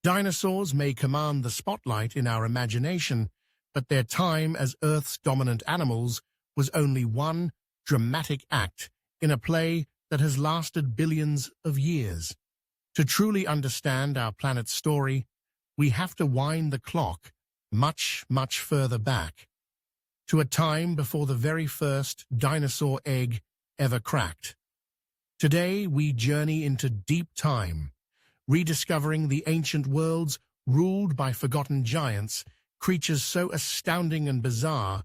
Dinosaurs may command the spotlight in our imagination, but their time as Earth's dominant animals was only one dramatic act in a play that has lasted billions of years. To truly understand our planet's story, we have to wind the clock much, much further back, to a time before the very first dinosaur egg ever cracked. Today, we journey into deep time, rediscovering the ancient worlds ruled by forgotten giants, creatures so astounding and bizarre,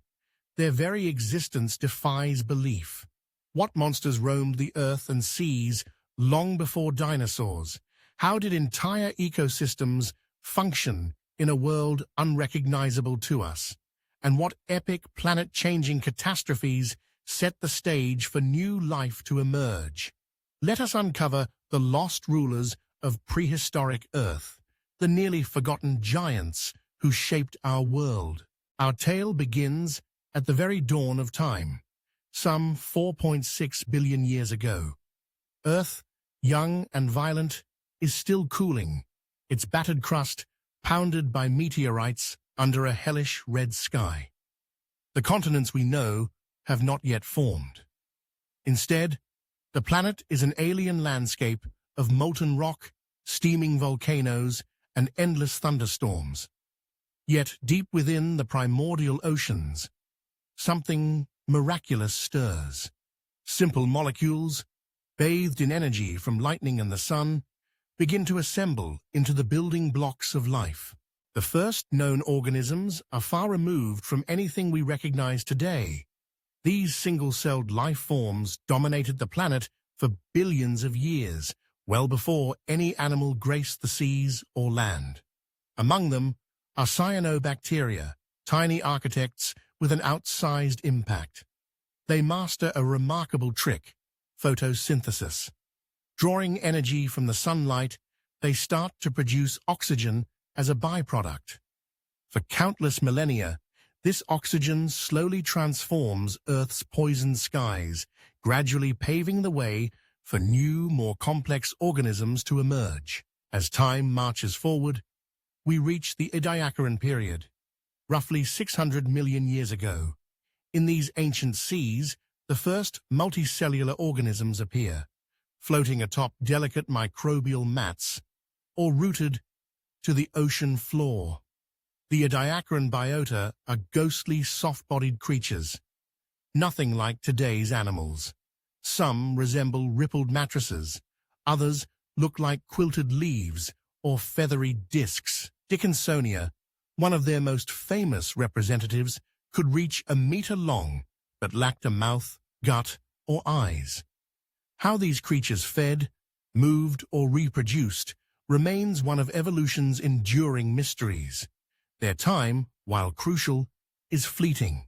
their very existence defies belief. What monsters roamed the earth and seas long before dinosaurs? How did entire ecosystems function in a world unrecognizable to us? And what epic planet-changing catastrophes set the stage for new life to emerge? Let us uncover the lost rulers of prehistoric Earth, the nearly forgotten giants who shaped our world. Our tale begins at the very dawn of time, some 4.6 billion years ago. Earth, young and violent, is still cooling, its battered crust pounded by meteorites under a hellish red sky. The continents we know have not yet formed. Instead, the planet is an alien landscape of molten rock, steaming volcanoes, and endless thunderstorms. Yet deep within the primordial oceans, something miraculous stirs. Simple molecules, bathed in energy from lightning and the sun, begin to assemble into the building blocks of life. The first known organisms are far removed from anything we recognize today. These single-celled life forms dominated the planet for billions of years, well before any animal graced the seas or land. Among them are cyanobacteria, tiny architects with an outsized impact. They master a remarkable trick, photosynthesis. Drawing energy from the sunlight, they start to produce oxygen as a byproduct. For countless millennia, this oxygen slowly transforms Earth's poisoned skies, gradually paving the way for new, more complex organisms to emerge. As time marches forward, we reach the Ediacaran period, roughly 600 million years ago. In these ancient seas, the first multicellular organisms appear, floating atop delicate microbial mats, or rooted to the ocean floor. The Ediacaran biota are ghostly, soft-bodied creatures, nothing like today's animals. Some resemble rippled mattresses, others look like quilted leaves or feathery discs. Dickinsonia, one of their most famous representatives, could reach a meter long, but lacked a mouth, gut, or eyes. How these creatures fed, moved, or reproduced remains one of evolution's enduring mysteries. Their time, while crucial, is fleeting.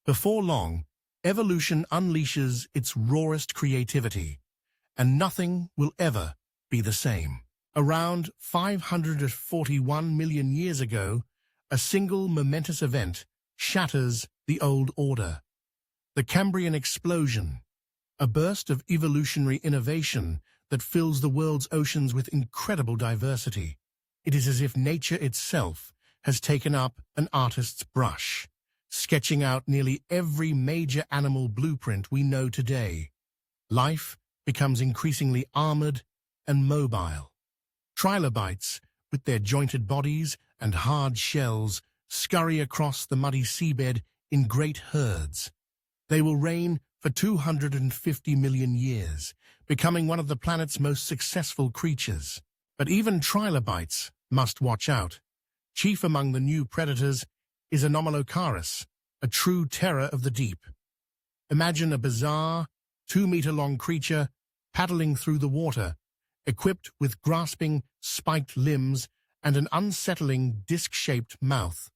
Before long, evolution unleashes its rawest creativity, and nothing will ever be the same. Around 541 million years ago, a single momentous event shatters the old order. The Cambrian explosion, a burst of evolutionary innovation that fills the world's oceans with incredible diversity. It is as if nature itself has taken up an artist's brush, sketching out nearly every major animal blueprint we know today. Life becomes increasingly armored and mobile. Trilobites, with their jointed bodies and hard shells, scurry across the muddy seabed in great herds. They will reign for 250 million years, becoming one of the planet's most successful creatures. But even trilobites must watch out. Chief among the new predators is Anomalocaris, a true terror of the deep. Imagine a bizarre, 2-meter-long creature paddling through the water, equipped with grasping, spiked limbs and an unsettling disc-shaped mouth.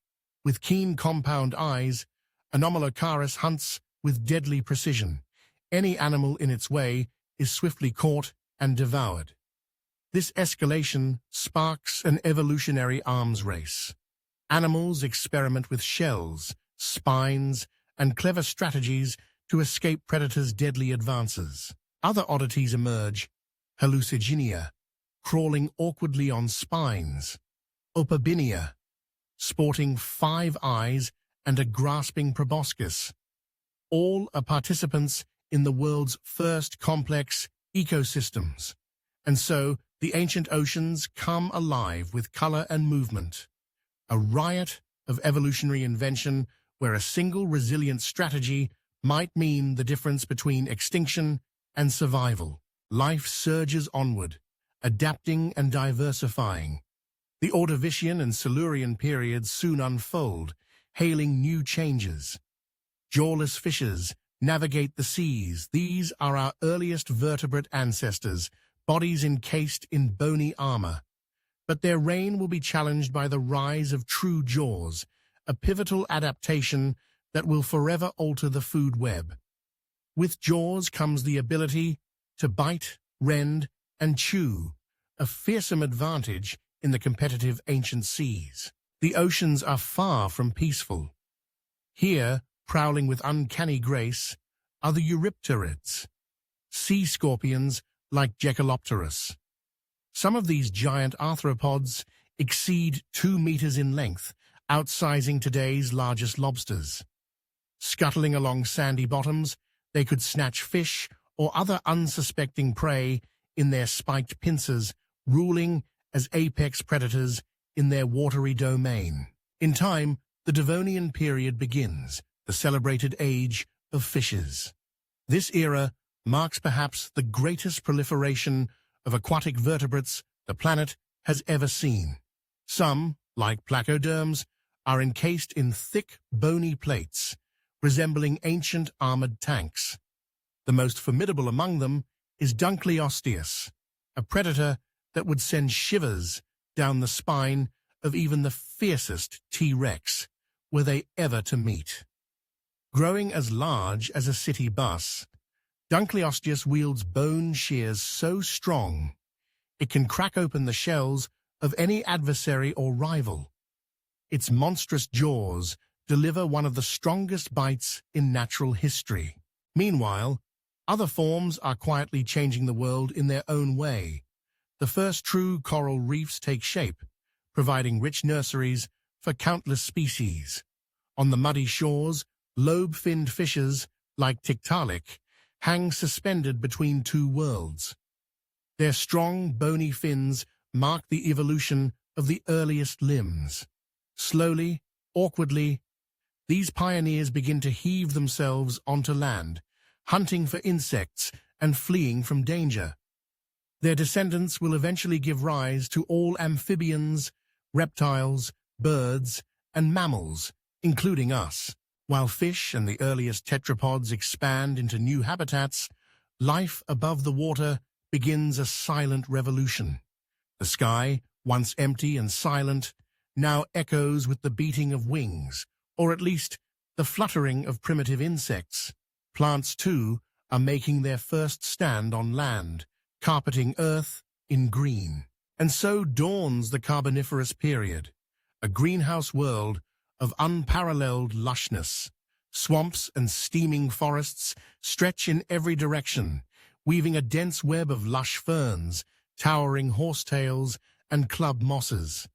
With keen compound eyes, Anomalocaris hunts with deadly precision. Any animal in its way is swiftly caught and devoured. This escalation sparks an evolutionary arms race. Animals experiment with shells, spines, and clever strategies to escape predators' deadly advances. Other oddities emerge: hallucigenia, crawling awkwardly on spines. Opabinia, sporting 5 eyes and a grasping proboscis. All are participants in the world's first complex ecosystems. And so, the ancient oceans come alive with color and movement. A riot of evolutionary invention where a single resilient strategy might mean the difference between extinction and survival. Life surges onward, adapting and diversifying. The Ordovician and Silurian periods soon unfold, hailing new changes. Jawless fishes navigate the seas. These are our earliest vertebrate ancestors, bodies encased in bony armor. But their reign will be challenged by the rise of true jaws, a pivotal adaptation that will forever alter the food web. With jaws comes the ability to bite, rend, and chew, a fearsome advantage in the competitive ancient seas. The oceans are far from peaceful. Here, prowling with uncanny grace, are the eurypterids, sea scorpions like Jekalopterus. Some of these giant arthropods exceed 2 meters in length, outsizing today's largest lobsters. Scuttling along sandy bottoms, they could snatch fish or other unsuspecting prey in their spiked pincers, ruling as apex predators in their watery domain. In time, the Devonian period begins, the celebrated age of fishes. This era marks perhaps the greatest proliferation of aquatic vertebrates the planet has ever seen. Some, like placoderms, are encased in thick, bony plates, resembling ancient armored tanks. The most formidable among them is Dunkleosteus, a predator that would send shivers down the spine of even the fiercest T-Rex, were they ever to meet. Growing as large as a city bus, Dunkleosteus wields bone shears so strong it can crack open the shells of any adversary or rival. Its monstrous jaws deliver one of the strongest bites in natural history. Meanwhile, other forms are quietly changing the world in their own way. The first true coral reefs take shape, providing rich nurseries for countless species. On the muddy shores, lobe-finned fishes, like Tiktaalik, hang suspended between 2 worlds. Their strong, bony fins mark the evolution of the earliest limbs. Slowly, awkwardly, these pioneers begin to heave themselves onto land, hunting for insects and fleeing from danger. Their descendants will eventually give rise to all amphibians, reptiles, birds, and mammals, including us. While fish and the earliest tetrapods expand into new habitats, life above the water begins a silent revolution. The sky, once empty and silent, now echoes with the beating of wings, or at least the fluttering of primitive insects. Plants, too, are making their first stand on land, carpeting earth in green. And so dawns the Carboniferous period, a greenhouse world of unparalleled lushness. Swamps and steaming forests stretch in every direction, weaving a dense web of lush ferns, towering horsetails, and club mosses.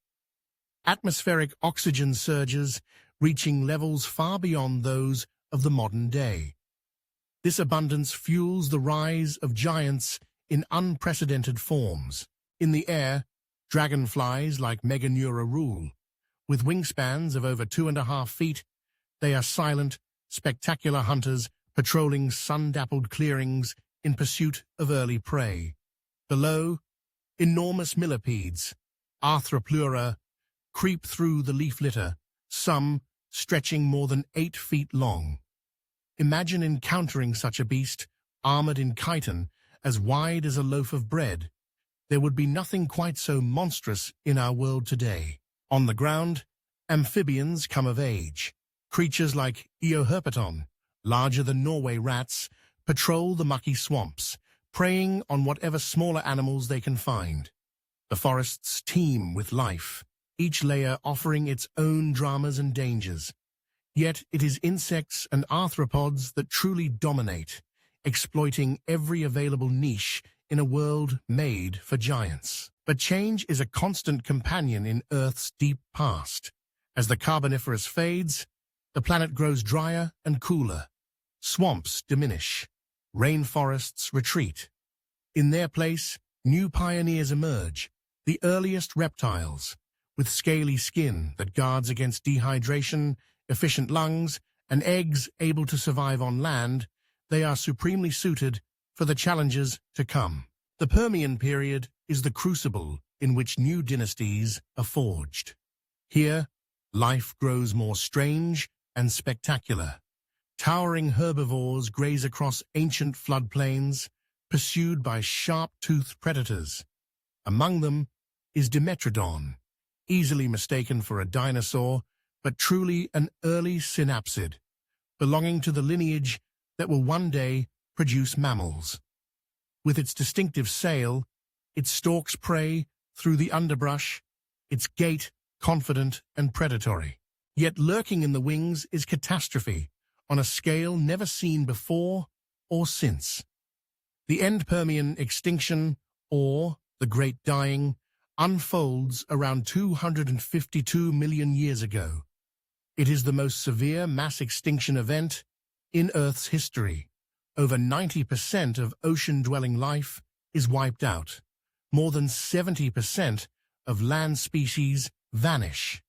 Atmospheric oxygen surges, reaching levels far beyond those of the modern day. This abundance fuels the rise of giants in unprecedented forms. In the air, dragonflies like Meganeura rule. With wingspans of over 2.5 feet, they are silent, spectacular hunters patrolling sun-dappled clearings in pursuit of early prey. Below, enormous millipedes, Arthropleura, creep through the leaf litter, some stretching more than 8 feet long. Imagine encountering such a beast, armored in chitin, as wide as a loaf of bread. There would be nothing quite so monstrous in our world today. On the ground, amphibians come of age. Creatures like Eoherpeton, larger than Norway rats, patrol the mucky swamps, preying on whatever smaller animals they can find. The forests teem with life, each layer offering its own dramas and dangers. Yet it is insects and arthropods that truly dominate, exploiting every available niche in a world made for giants. But change is a constant companion in Earth's deep past. As the Carboniferous fades, the planet grows drier and cooler. Swamps diminish. Rainforests retreat. In their place, new pioneers emerge, the earliest reptiles, with scaly skin that guards against dehydration, efficient lungs, and eggs able to survive on land. They are supremely suited for the challenges to come. The Permian period is the crucible in which new dynasties are forged. Here, life grows more strange and spectacular. Towering herbivores graze across ancient floodplains, pursued by sharp-toothed predators. Among them is Dimetrodon, easily mistaken for a dinosaur, but truly an early synapsid, belonging to the lineage that will one day produce mammals. With its distinctive sail, it stalks prey through the underbrush, its gait confident and predatory. Yet lurking in the wings is catastrophe, on a scale never seen before or since. The end Permian extinction, or the Great Dying, unfolds around 252 million years ago. It is the most severe mass extinction event in Earth's history. Over 90% of ocean-dwelling life is wiped out. More than 70% of land species vanish.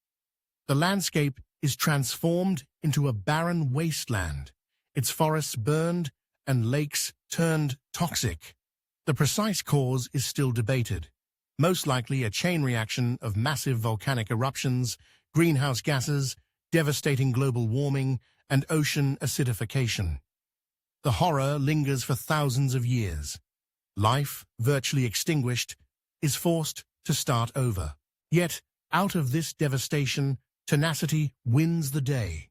The landscape is transformed into a barren wasteland, its forests burned and lakes turned toxic. The precise cause is still debated, most likely a chain reaction of massive volcanic eruptions, greenhouse gases, devastating global warming, and ocean acidification. The horror lingers for thousands of years. Life, virtually extinguished, is forced to start over. Yet, out of this devastation, tenacity wins the day.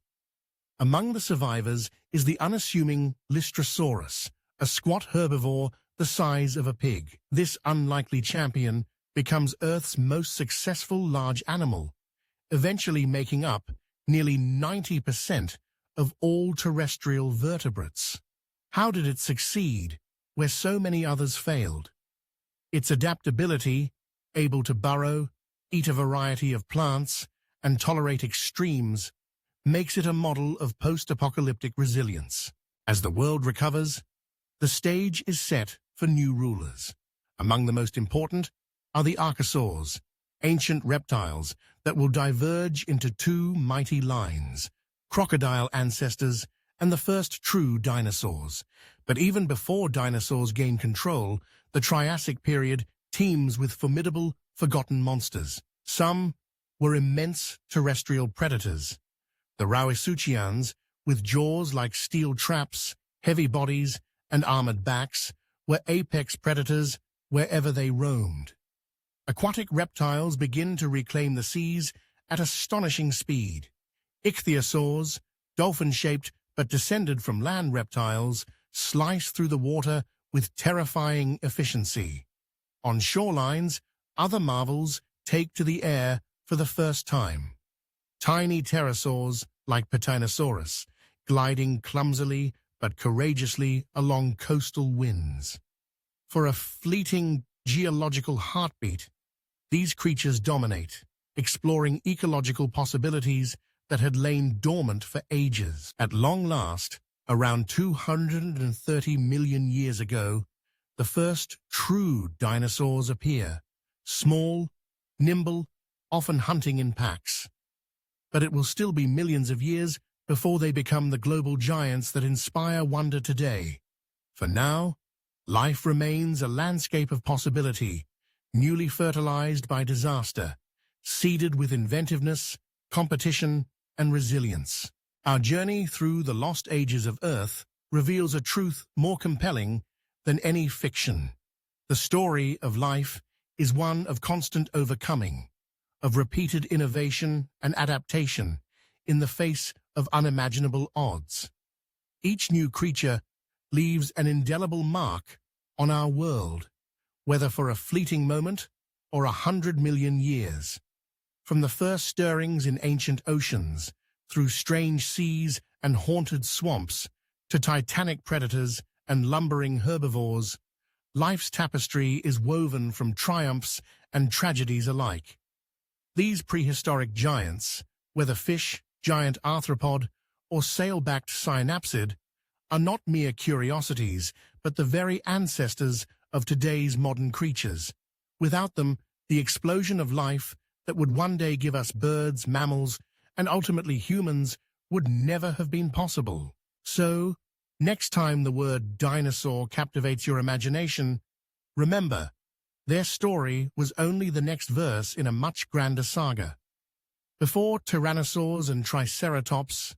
Among the survivors is the unassuming Lystrosaurus, a squat herbivore the size of a pig. This unlikely champion becomes Earth's most successful large animal, eventually making up nearly 90% of all terrestrial vertebrates. How did it succeed where so many others failed? Its adaptability, able to burrow, eat a variety of plants, and tolerate extremes, makes it a model of post-apocalyptic resilience. As the world recovers, the stage is set for new rulers. Among the most important are the archosaurs, ancient reptiles that will diverge into two mighty lines, crocodile ancestors and the first true dinosaurs. But even before dinosaurs gain control, the Triassic period teems with formidable, forgotten monsters. Some were immense terrestrial predators. The Rauisuchians, with jaws like steel traps, heavy bodies, and armored backs, were apex predators wherever they roamed. Aquatic reptiles begin to reclaim the seas at astonishing speed. Ichthyosaurs, dolphin-shaped but descended from land reptiles, slice through the water with terrifying efficiency. On shorelines, other marvels take to the air for the first time. Tiny pterosaurs, like Patinosaurus, gliding clumsily but courageously along coastal winds. For a fleeting geological heartbeat, these creatures dominate, exploring ecological possibilities that had lain dormant for ages. At long last, around 230 million years ago, the first true dinosaurs appear, small, nimble, often hunting in packs. But it will still be millions of years before they become the global giants that inspire wonder today. For now, life remains a landscape of possibility, newly fertilized by disaster, seeded with inventiveness, competition, and resilience. Our journey through the lost ages of Earth reveals a truth more compelling than any fiction. The story of life is one of constant overcoming, of repeated innovation and adaptation in the face of unimaginable odds. Each new creature leaves an indelible mark on our world, whether for a fleeting moment or 100 million years. From the first stirrings in ancient oceans, through strange seas and haunted swamps, to titanic predators and lumbering herbivores, life's tapestry is woven from triumphs and tragedies alike. These prehistoric giants, whether fish, giant arthropod, or sail-backed synapsid, are not mere curiosities, but the very ancestors of today's modern creatures. Without them, the explosion of life that would one day give us birds, mammals, and ultimately humans would never have been possible. So, next time the word dinosaur captivates your imagination, remember, their story was only the next verse in a much grander saga. Before tyrannosaurs and triceratops,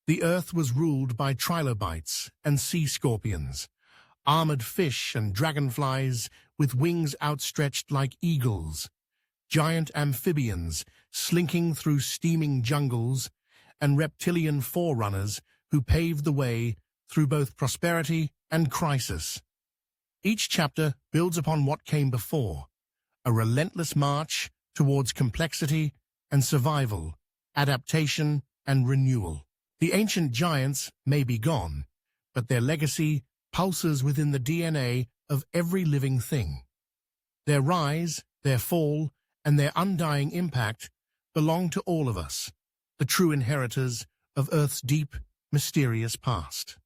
the Earth was ruled by trilobites and sea scorpions, armored fish and dragonflies with wings outstretched like eagles, giant amphibians slinking through steaming jungles, and reptilian forerunners who paved the way through both prosperity and crisis. Each chapter builds upon what came before, a relentless march towards complexity and survival, adaptation and renewal. The ancient giants may be gone, but their legacy pulses within the DNA of every living thing. Their rise, their fall, and their undying impact belong to all of us, the true inheritors of Earth's deep, mysterious past.